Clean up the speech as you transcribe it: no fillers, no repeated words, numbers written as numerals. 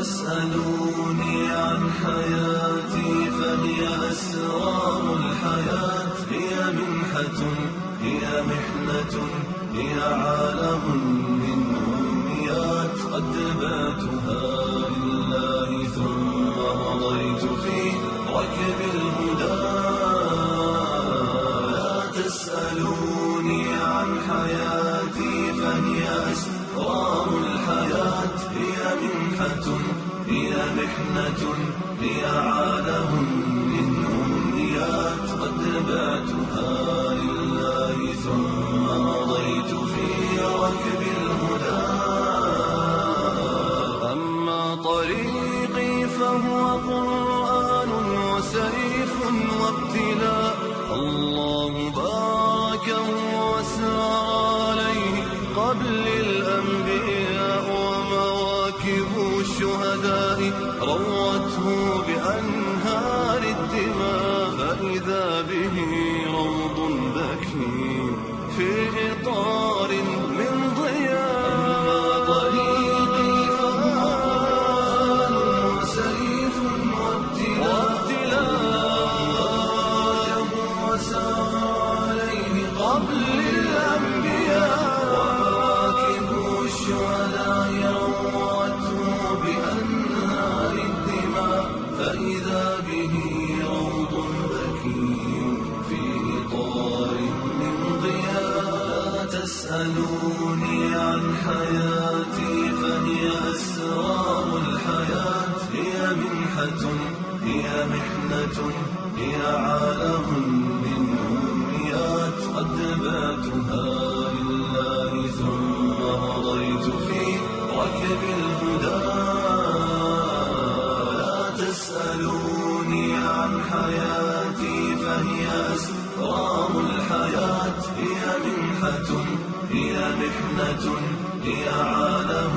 تسألوني عن حياتي فهي أسرار الحياة، هي منحة، هي محنة، هي عالم من أمنيات. قد بعتها لله ثم مضيت في ركب الهدى. لا تسألوني عن حياتي فهي أسرار الحياة، هي منحة، هي محنة، هي عالم من أمنيات. قد بعتها لله ثم مضيت في ركب الهدى. أما طريقي فهو قرآن وسيف وابتلاء، الله باركه واسرى عليه قبل الأنبياء، ومواكب الشهداء روته بأنهار الدماء. فإذا به روض ذكي في إطار من ضياء. أما طريقي فهو قرآن وسيف وابتلاء، وسار عليه قبل الأنبياء، ومواكب الشهداء روته بأنهار الدماء. فإذا به روض ذكي في إطار من ضياء. تسألوني عن حياتي فهي أسرار الحياة، هي منحة، هي محنة، هي عالم من أمنيات. قد بعتها لله ثم مضيت في ركب الهدى. لا تسألوني عن حياتي فهي أسرار الحياة، هي منحة، هي محنة، هي عالم